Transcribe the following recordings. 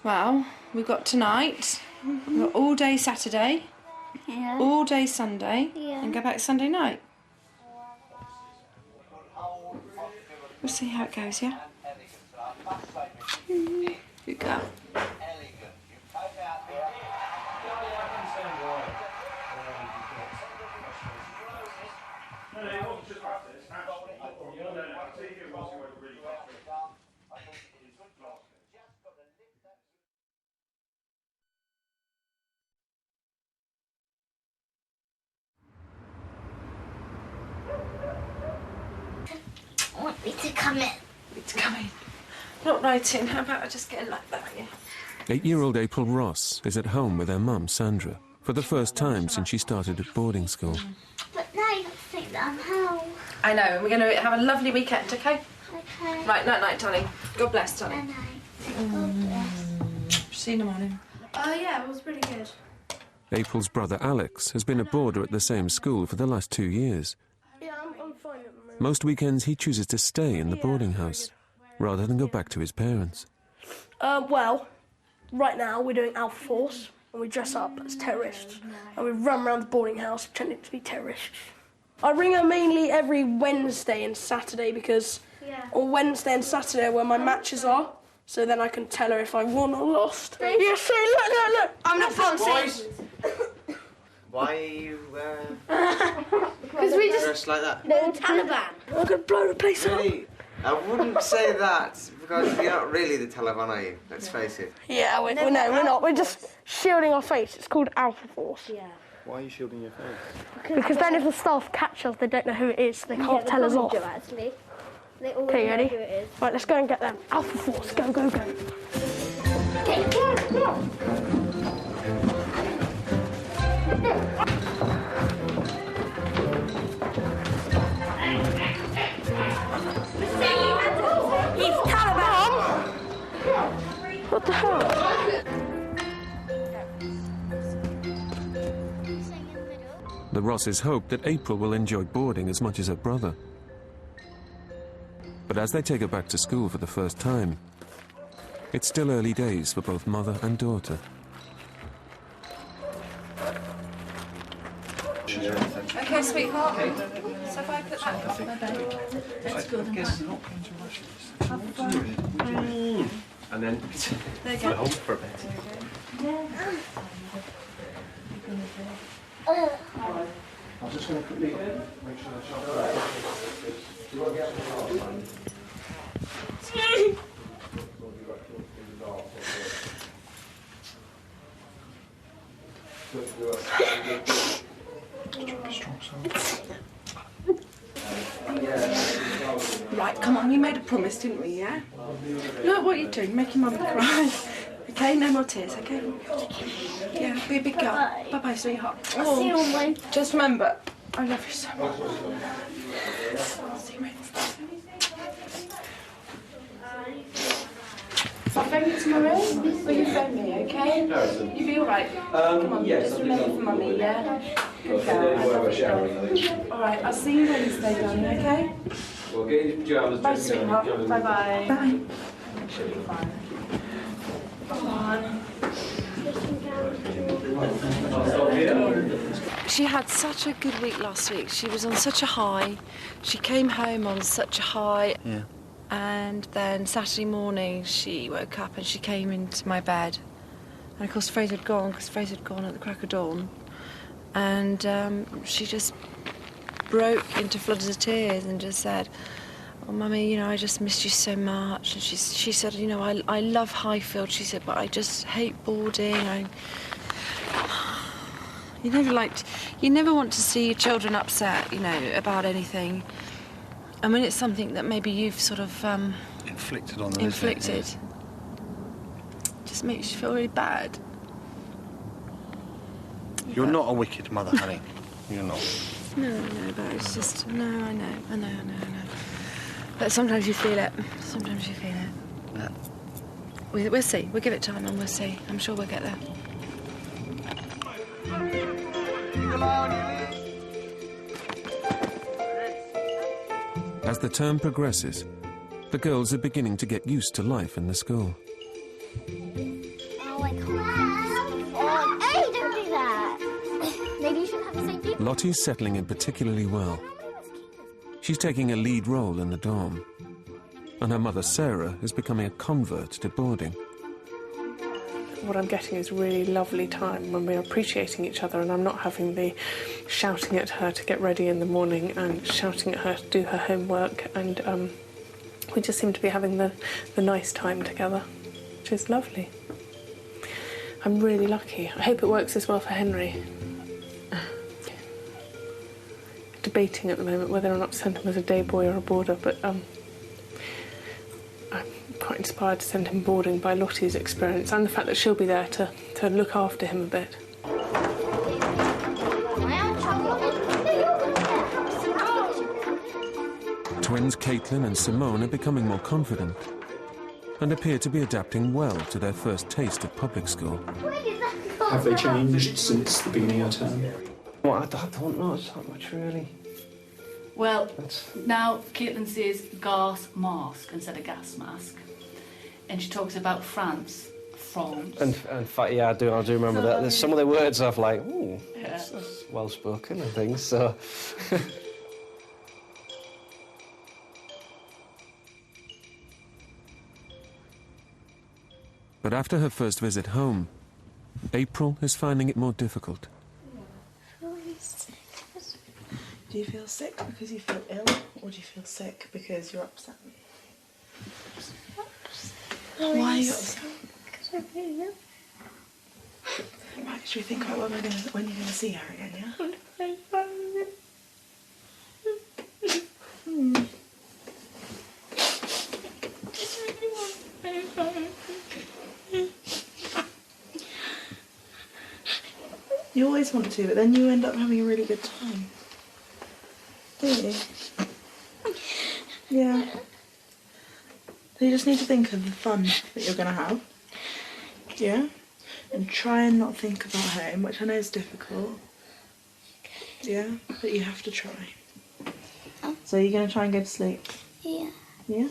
Well, we've got tonight, we've got all day Saturday, all day Sunday, and go back Sunday night. We'll see how it goes, yeah? Good girl. I want me to come in. It's coming. Not writing. How about I just get it like that, yeah? 8-year-old April Ross is at home with her mum, Sandra, for the first time since she started at boarding school. But now you think that I'm home. I know, and we're going to have a lovely weekend, okay? Okay. Right, night-night, darling. God bless, darling. Night-night. God bless. See you in the morning. Oh, yeah, it was pretty good. April's brother Alex has been a boarder at the same school for the last 2 years. Yeah, I'm fine at the moment. Most weekends he chooses to stay in the boarding house rather than go back to his parents. Well, right now we're doing Alpha Force, and we dress up as terrorists, and we run around the boarding house pretending to be terrorists. I ring her mainly every Wednesday and Saturday because on Wednesday and Saturday are where my matches are, so then I can tell her if I won or lost. Yeah, say, look, I'm not fancy. Why are you Because we just dressed like that? no Taliban. I'm gonna blow the place up. Really? I wouldn't say that, because you're not really the Taliban, are you? Let's face it. Yeah, we're not. We're just shielding our face. It's called Alpha Force. Yeah. Why are you shielding your face? Because then if the staff catch us, they don't know who it is. They can't tell us off. Actually. They always Okay, ready? know who it is. Right, let's go and get them. Alpha Force, go, go, go. He's Taliban! What the hell? The Rosses hope that April will enjoy boarding as much as her brother. But as they take her back to school for the first time, it's still early days for both mother and daughter. Okay, sweetheart. So if I put that on my bed, let's go then. And then There you go. hold for a bit. I'm just going to quickly make sure the shot's right. Do you want to get the Right, come on, you made a promise, didn't we, yeah? Look what you're doing, making Mummy cry. Okay, no more tears, okay? Yeah, be a big girl. Bye-bye, sweetheart. I'll see you on Wednesday. Just remember, I love you so much. See you Wednesday. If I phone you tomorrow, will you phone me, okay? You'll be all right. Come on, yes, just remember for Mummy, yeah? Good girl. I love you, darling. All right, I'll see you Wednesday, darling, okay? Well, get in your pajamas. Bye, sweetheart. Bye-bye. Bye. She'll be fine. Come on. She had such a good week last week. She was on such a high. She came home on such a high. Yeah. And then Saturday morning she woke up and she came into my bed. And of course Fraser had gone, because Fraser had gone at the crack of dawn. And she just broke into floods of tears and just said, "Oh, Mummy, you know, I just missed you so much." And she said, "You know, I love Highfield," she said, "but I just hate boarding. You never want to see your children upset, you know, about anything. And when it's something that maybe you've sort of inflicted on them. inflicted, just makes you feel really bad." You're not a wicked mother, honey. You're not. No, but it's just, no, I know. But sometimes you feel it. Sometimes you feel it. But we'll see. We'll give it time and we'll see. I'm sure we'll get there. As the term progresses, the girls are beginning to get used to life in the school. Lottie's settling in particularly well. She's taking a lead role in the dorm, and her mother Sarah is becoming a convert to boarding. What I'm getting is a really lovely time when we're appreciating each other, and I'm not having the shouting at her to get ready in the morning and shouting at her to do her homework, and we just seem to be having the nice time together, which is lovely. I'm really lucky. I hope it works as well for Henry. Debating at the moment whether or not to send him as a day boy or a boarder, but I'm quite inspired to send him boarding by Lottie's experience and the fact that she'll be there to look after him a bit. Twins Caitlin and Simone are becoming more confident and appear to be adapting well to their first taste of public school. Have they changed since the beginning of term? Well, I don't know, it's not much really. Well, now Caitlin says gas mask instead of gas mask. And she talks about France. And in fact, yeah, I do remember that. There's some of the words I've like, ooh, Yeah. that's well spoken and things, so... But after her first visit home, April is finding it more difficult. Do you feel sick because you feel ill, or do you feel sick because you're upset? Why are you upset? Because I really ill. Right, should we think about when you're going to see her again, yeah? You always want to, but then you end up having a really good time. Do you? Yeah. So you just need to think of the fun that you're going to have. Yeah? And try and not think about home, which I know is difficult. Yeah? But you have to try. So you're going to try and go to sleep? Yeah. Yeah?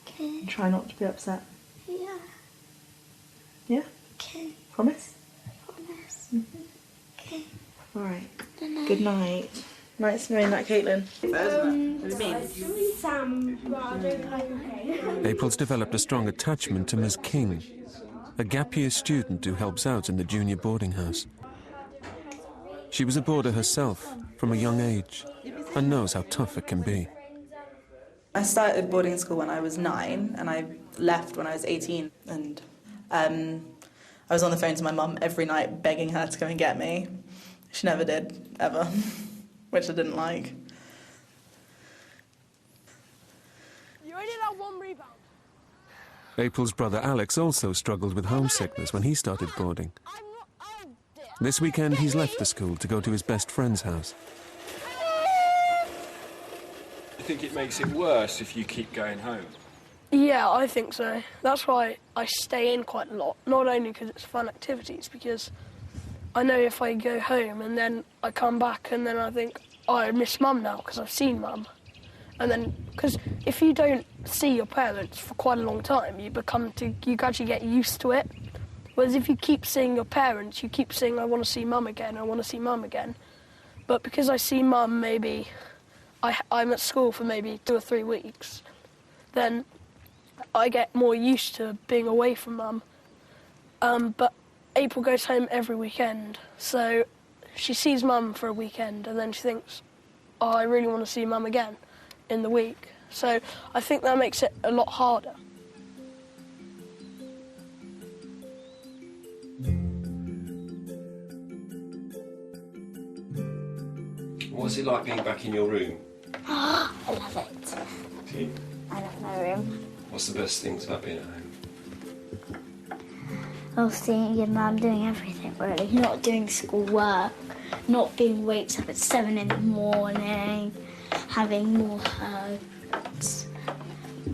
Okay. And try not to be upset? Yeah. Yeah? Okay. Promise? Promise. Mm-hmm. Okay. All right. Good night. Good night. Nice knowing that, Caitlin. April's developed a strong attachment to Ms. King, a gap year student who helps out in the junior boarding house. She was a boarder herself from a young age and knows how tough it can be. I started boarding school when I was 9 and I left when I was 18, and I was on the phone to my mum every night begging her to go and get me. She never did, ever, which I didn't like. You only allowed 1 rebound. April's brother Alex also struggled with homesickness when he started boarding. This weekend he's left the school to go to his best friend's house. You think it makes it worse if you keep going home? Yeah, I think so. That's why I stay in quite a lot. Not only because it's fun activities, because I know if I go home and then I come back and then I think, oh, I miss Mum now because I've seen Mum. And then, because if you don't see your parents for quite a long time, you gradually get used to it. Whereas if you keep seeing your parents, you keep saying, I want to see Mum again, I want to see Mum again. But because I see Mum maybe, I'm at school for maybe 2 or 3 weeks, then I get more used to being away from Mum. But April goes home every weekend, so she sees Mum for a weekend and then she thinks, oh, I really want to see Mum again in the week. So I think that makes it a lot harder. What's it like being back in your room? I love it. Do you? I love my room. What's the best things about being at home? Well, seeing your mum doing everything, really. Not doing schoolwork, not being wakes up at 7 in the morning, having more hugs,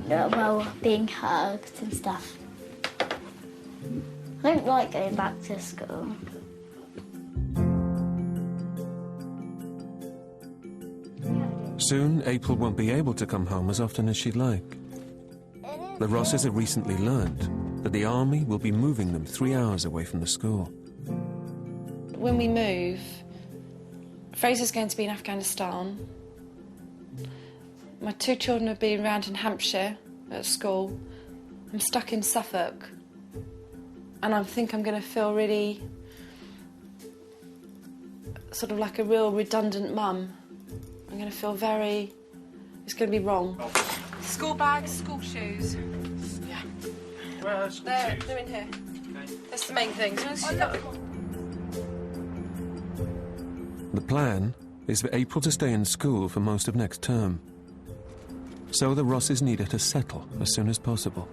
well, being hugged and stuff. I don't like going back to school. Soon, April won't be able to come home as often as she'd like. The Rosses have recently learned that the army will be moving them 3 hours away from the school. When we move Fraser's going to be in Afghanistan. My 2 children have been around in Hampshire at school. I'm stuck in Suffolk. And I think I'm going to feel really sort of like a real redundant mum. I'm going to feel very... It's going to be wrong. School bags, school shoes. Yeah. Where are school shoes? They're in here. Okay. That's the main thing. The plan is for April to stay in school for most of next term. So the Rosses needed to settle as soon as possible.